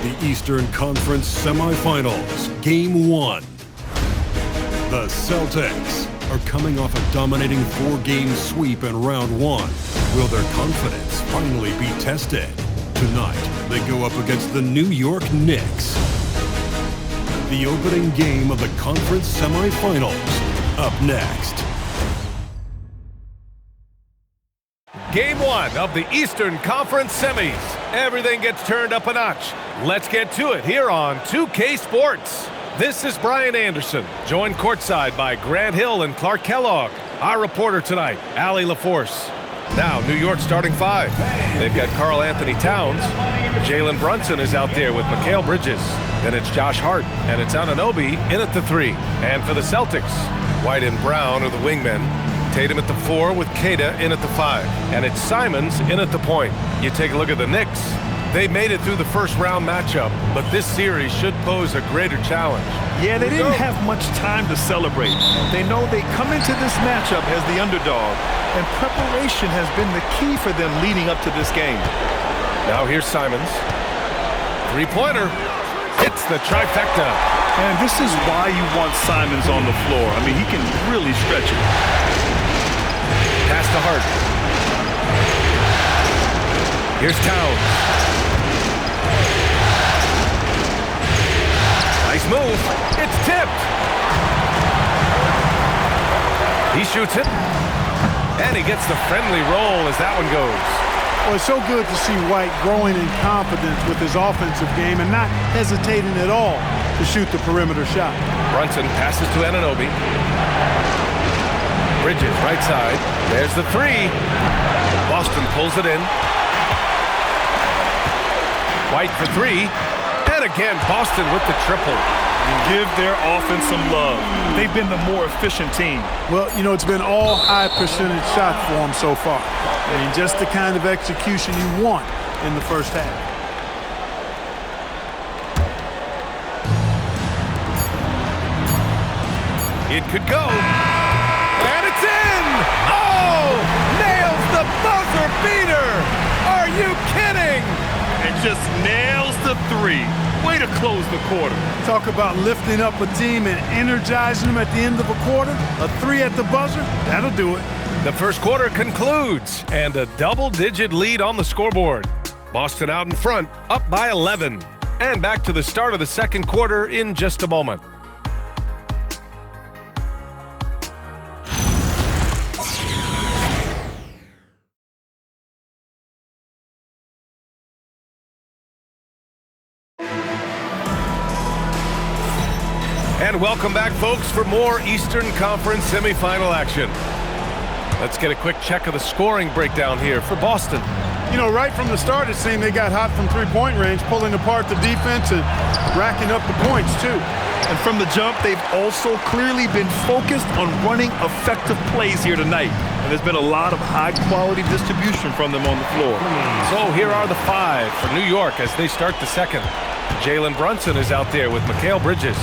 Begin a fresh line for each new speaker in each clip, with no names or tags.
the Eastern Conference Semifinals, Game 1. The Celtics are coming off a dominating 4-game sweep in Round 1. Will their confidence finally be tested? Tonight, they go up against the New York Knicks. The opening game of the conference semifinals, up next.
Game 1 of the Eastern Conference Semis. Everything gets turned up a notch. Let's get to it here on 2K Sports. This is Brian Anderson, joined courtside by Grant Hill and Clark Kellogg. Our reporter tonight, Allie LaForce. Now, New York starting 5. They've got Karl Anthony Towns. Jalen Brunson is out there with Mikal Bridges. Then it's Josh Hart, and it's Anunoby in at the 3. And for the Celtics, White and Brown are the wingmen. Tatum at the 4 with Queta in at the 5. And it's Simons in at the point. You take a look at the Knicks. They made it through the first round matchup, but this series should pose a greater challenge.
Yeah, they didn't have much time to celebrate. They know they come into this matchup as the underdog, and preparation has been the key for them leading up to this game.
Now here's Simons. Three-pointer. Hits the trifecta.
And this is why you want Simons on the floor. I mean, he can really stretch it.
Pass to Hart. Here's Towns. Nice move. It's tipped. He shoots it. And he gets the friendly roll as that one goes.
Well, it's so good to see White growing in confidence with his offensive game and not hesitating at all to shoot the perimeter shot.
Brunson passes to Anunoby. Bridges, right side. There's the 3. Boston pulls it in. White for 3. And again, Boston with the triple.
Give their offense some love. They've been the more efficient team.
Well, you know, it's been all high percentage shots for them so far. I mean, just the kind of execution you want in the first half.
It could go. And it's in! Oh! Nails the buzzer beater! Are you kidding?
And just nails the 3. Way to close the quarter.
Talk about lifting up a team and energizing them at the end of a quarter. A 3 at the buzzer, that'll do it.
The first quarter concludes, and a double-digit lead on the scoreboard. Boston out in front, up by 11. And back to the start of the second quarter in just a moment. And welcome back, folks, for more Eastern Conference semifinal action. Let's get a quick check of the scoring breakdown here for Boston.
You know, right from the start, it seemed they got hot from three-point range, pulling apart the defense and racking up the points, too.
And from the jump, they've also clearly been focused on running effective plays here tonight. And there's been a lot of high-quality distribution from them on the floor.
So here are the 5 for New York as they start the second. Jalen Brunson is out there with Mikal Bridges.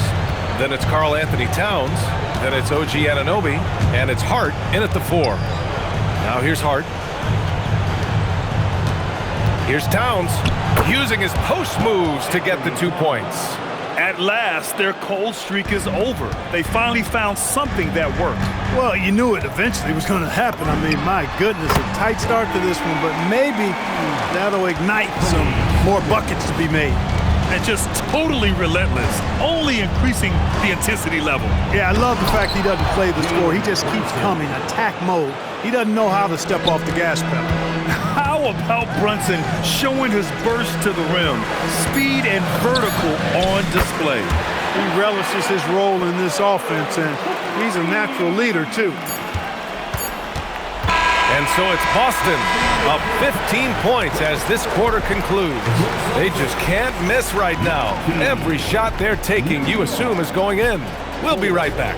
Then it's Karl Anthony Towns. Then it's OG Anunoby. And it's Hart in at the 4. Now here's Hart. Here's Towns using his post moves to get the 2 points.
At last, their cold streak is over. They finally found something that worked.
Well, you knew it eventually was going to happen. I mean, my goodness, a tight start to this one, but maybe that'll ignite some more buckets to be made.
And just totally relentless, only increasing the intensity level.
Yeah, I love the fact he doesn't play the score. He just keeps coming, attack mode. He doesn't know how to step off the gas pedal.
How about Brunson showing his burst to the rim? Speed and vertical on display.
He relishes his role in this offense, and he's a natural leader, too.
And so it's Boston up 15 points as this quarter concludes. They just can't miss right now. Every shot they're taking, you assume, is going in. We'll be right back.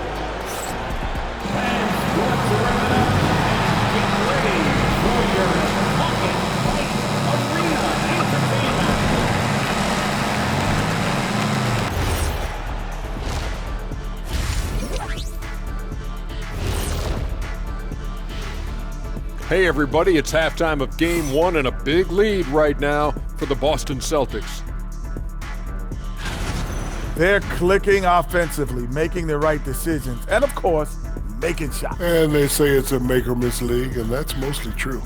Hey everybody, it's halftime of Game 1 and a big lead right now for the Boston Celtics.
They're clicking offensively, making the right decisions, and of course, making shots.
And they say it's a make-or-miss league, and that's mostly true.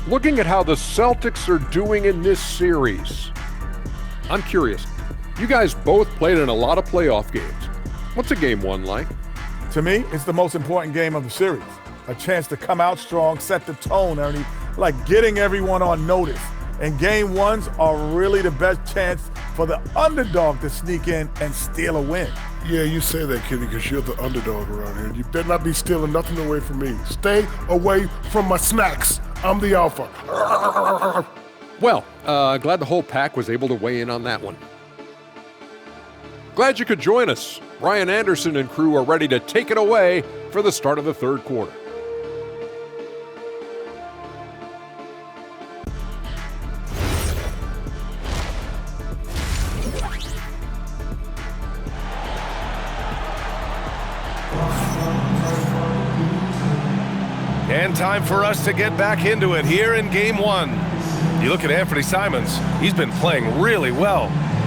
Looking at how the Celtics are doing in this series, I'm curious. You guys both played in a lot of playoff games. What's a game one like?
To me, it's the most important game of the series. A chance to come out strong, set the tone, Ernie, like getting everyone on notice. And game ones are really the best chance for the underdog to sneak in and steal a win.
Yeah, you say that, Kenny, because you're the underdog around here. You better not be stealing nothing away from me. Stay away from my snacks. I'm the alpha.
Well, glad the whole pack was able to weigh in on that one. Glad you could join us. Brian Anderson and crew are ready to take it away for the start of the third quarter.
And time for us to get back into it here in game one. You look at Anthony Simons, he's been playing really well.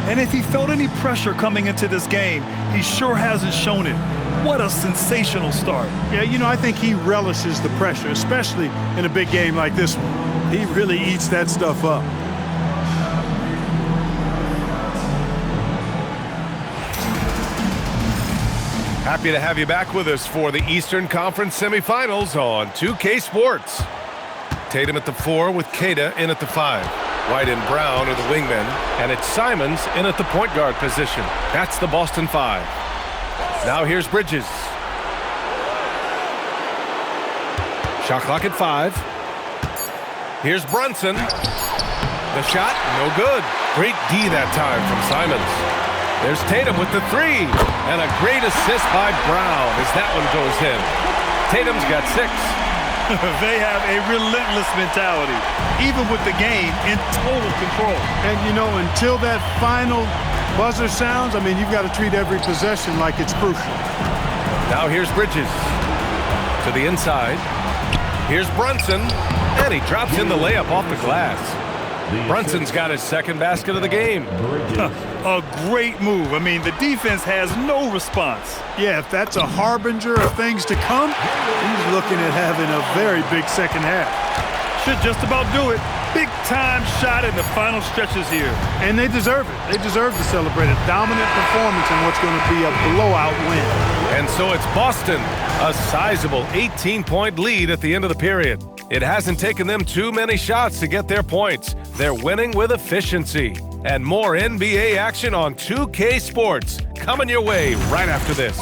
And if he felt any pressure coming into this game, he sure hasn't shown it. What a sensational start.
Yeah, you know, I think he relishes the pressure, especially in a big game like this one. He really eats that stuff up.
Happy to have you back with us for the Eastern Conference semifinals on 2K Sports. Tatum at the 4 with Kata in at the 5. White and Brown are the wingmen, and it's Simons in at the point guard position. That's the Boston 5. Now here's Bridges. Shot clock at 5. Here's Brunson. The shot, no good. Great D that time from Simons. There's Tatum with the 3, and a great assist by Brown as that one goes in. Tatum's got 6.
They have a relentless mentality, even with the game in total control.
And, you know, until that final buzzer sounds, I mean, you've got to treat every possession like it's crucial.
Now here's Bridges to the inside. Here's Brunson, and he drops in the layup off the glass. Brunson's got his second basket of the game.
A great move. I mean, the defense has no response.
Yeah, if that's a harbinger of things to come, he's looking at having a very big second half.
Should just about do it. Big time shot in the final stretches here.
And they deserve it. They deserve to celebrate a dominant performance in what's going to be a blowout win.
And so it's Boston, a sizable 18-point lead at the end of the period. It hasn't taken them too many shots to get their points. They're winning with efficiency. And more NBA action on 2K Sports coming your way right after this.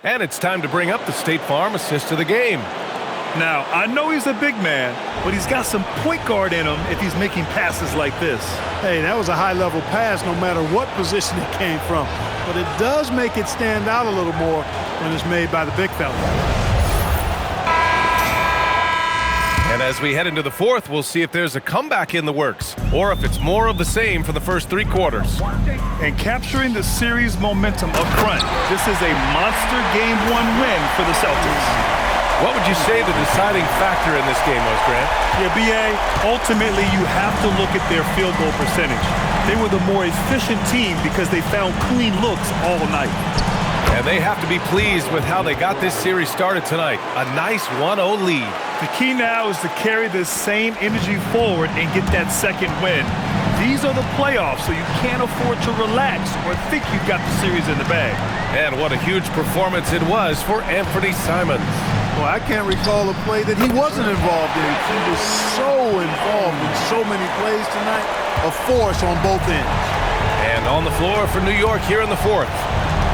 And it's time to bring up the State Farm assist of the game.
Now, I know he's a big man, but he's got some point guard in him if he's making passes like this.
Hey, that was a high-level pass no matter what position it came from. But it does make it stand out a little more when it's made by the big fella.
And as we head into the fourth, we'll see if there's a comeback in the works or if it's more of the same for the first 3 quarters.
And capturing the series momentum up front, this is a monster Game 1 win for the Celtics.
What would you say the deciding factor in this game was, Grant?
Yeah, B.A., ultimately you have to look at their field goal percentage. They were the more efficient team because they found clean looks all night.
And they have to be pleased with how they got this series started tonight. A nice 1-0 lead.
The key now is to carry this same energy forward and get that second win. These are the playoffs, so you can't afford to relax or think you've got the series in the bag.
And what a huge performance it was for Anthony Simons.
Well, I can't recall a play that he wasn't involved in. He was so involved in so many plays tonight, a force on both ends.
And on the floor for New York here in the fourth,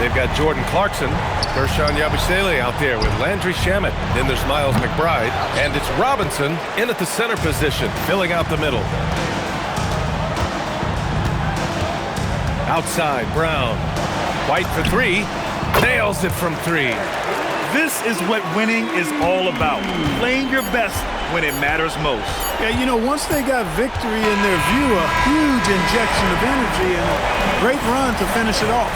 they've got Jordan Clarkson, Kershawn Yabusele out there with Landry Shamet. Then there's Miles McBride, and it's Robinson in at the center position, filling out the middle. Outside, Brown. White for 3, nails it from 3.
This is what winning is all about. Playing your best when it matters most.
Yeah, you know, once they got victory in their view, a huge injection of energy and a great run to finish it off.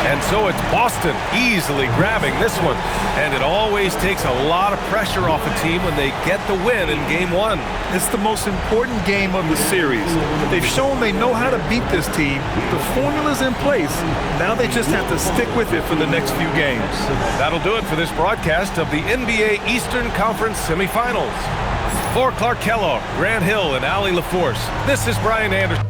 And so it's Boston easily grabbing this one. And it always takes a lot of pressure off a team when they get the win in Game 1.
It's the most important game of the series. They've shown they know how to beat this team. The formula's in place. Now they just have to stick with it for the next few games.
That'll do it for this broadcast of the NBA Eastern Conference semifinals. For Clark Kellogg, Grant Hill, and Allie LaForce, this is Brian Anderson.